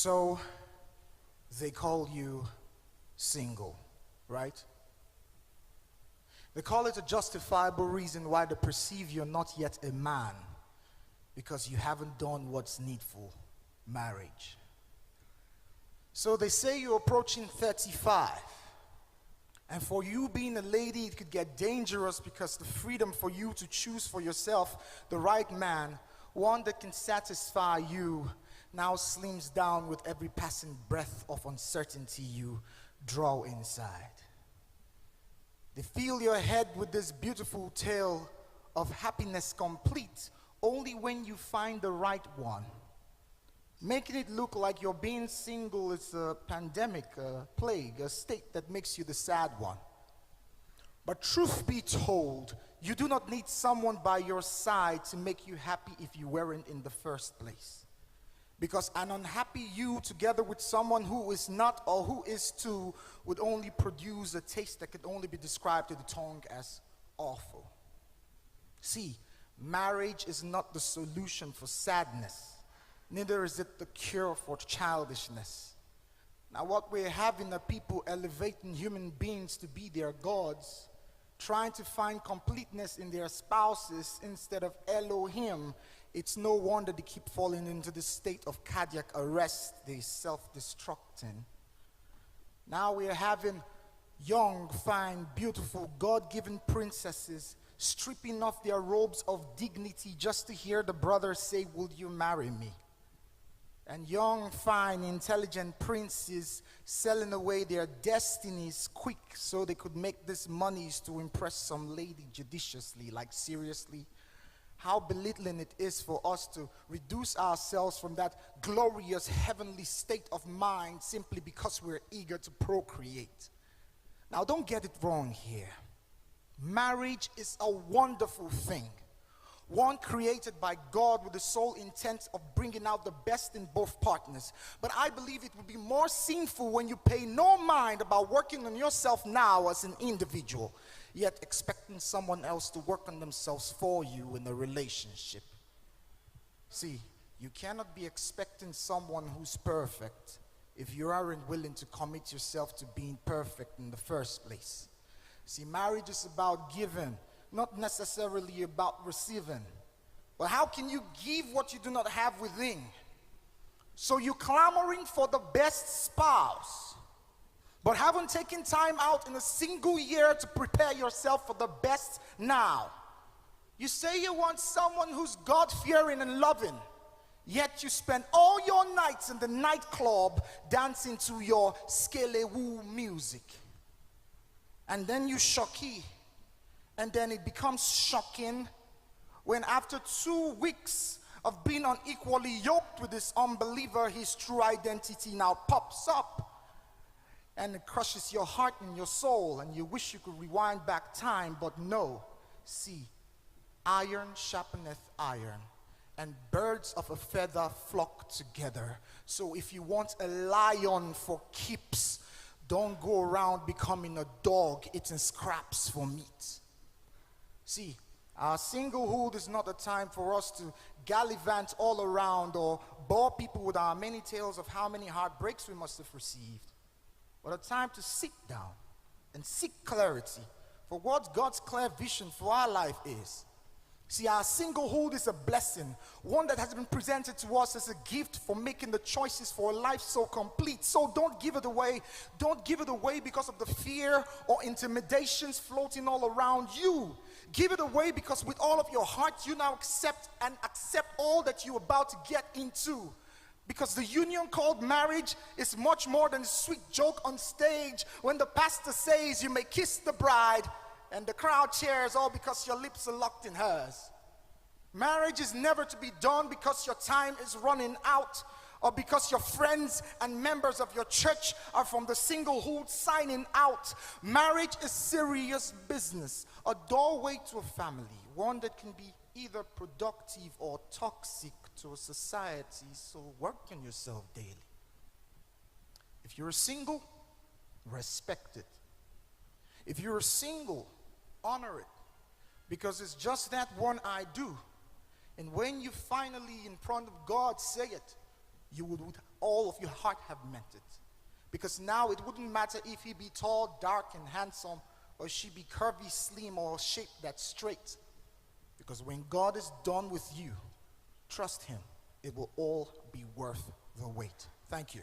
So they call you single, right? They call it a justifiable reason why they perceive you're not yet a man, because you haven't done what's needful, marriage. So they say you're approaching 35. And for you being a lady, it could get dangerous because the freedom for you to choose for yourself the right man, one that can satisfy you, now slims down with every passing breath of uncertainty you draw inside. They fill your head with this beautiful tale of happiness complete only when you find the right one, making it look like your being single is a pandemic, a plague, a state that makes you the sad one. But truth be told, you do not need someone by your side to make you happy if you weren't in the first place. Because an unhappy you together with someone who is not or who is too would only produce a taste that could only be described to the tongue as awful. See, marriage is not the solution for sadness. Neither is it the cure for childishness. Now what we're having are people elevating human beings to be their gods, trying to find completeness in their spouses instead of Elohim. It's no wonder they keep falling into this state of cardiac arrest, they self-destructing. Now we're having young, fine, beautiful, God-given princesses stripping off their robes of dignity just to hear the brother say, "Will you marry me?" And young, fine, intelligent princes selling away their destinies quick so they could make this monies to impress some lady judiciously. Like, seriously? How belittling it is for us to reduce ourselves from that glorious heavenly state of mind simply because we're eager to procreate. Now, don't get it wrong here. Marriage is a wonderful thing. One created by God with the sole intent of bringing out the best in both partners. But I believe it would be more sinful when you pay no mind about working on yourself now as an individual, yet expecting someone else to work on themselves for you in a relationship. See, you cannot be expecting someone who's perfect if you aren't willing to commit yourself to being perfect in the first place. See, marriage is about giving, not necessarily about receiving. But how can you give what you do not have within? So you're clamoring for the best spouse, but haven't taken time out in a single year to prepare yourself for the best now. You say you want someone who's God-fearing and loving, yet you spend all your nights in the nightclub dancing to your skelewu music. And then you shocky. And then it becomes shocking when after 2 weeks of being unequally yoked with this unbeliever, his true identity now pops up. And it crushes your heart and your soul, and you wish you could rewind back time, but no. See, iron sharpeneth iron, and birds of a feather flock together. So if you want a lion for keeps, don't go around becoming a dog eating scraps for meat. See, our singlehood is not a time for us to gallivant all around or bore people with our many tales of how many heartbreaks we must have received, but a time to sit down and seek clarity for what God's clear vision for our life is. See, our singlehood is a blessing, one that has been presented to us as a gift for making the choices for a life so complete. So don't give it away. Don't give it away because of the fear or intimidations floating all around you. Give it away because with all of your heart you now accept all that you're about to get into. Because the union called marriage is much more than a sweet joke on stage when the pastor says you may kiss the bride and the crowd cheers all because your lips are locked in hers. Marriage is never to be done because your time is running out or because your friends and members of your church are from the singlehood signing out. Marriage is serious business, a doorway to a family, one that can be either productive or toxic to a society, so work on yourself daily. If you're single, respect it. If you're single, honor it, because it's just that one I do. And when you finally in front of God say it, you would with all of your heart have meant it. Because now it wouldn't matter if he be tall, dark, and handsome, or she be curvy, slim, or shaped that's straight. Because when God is done with you, trust him, it will all be worth the wait. Thank you.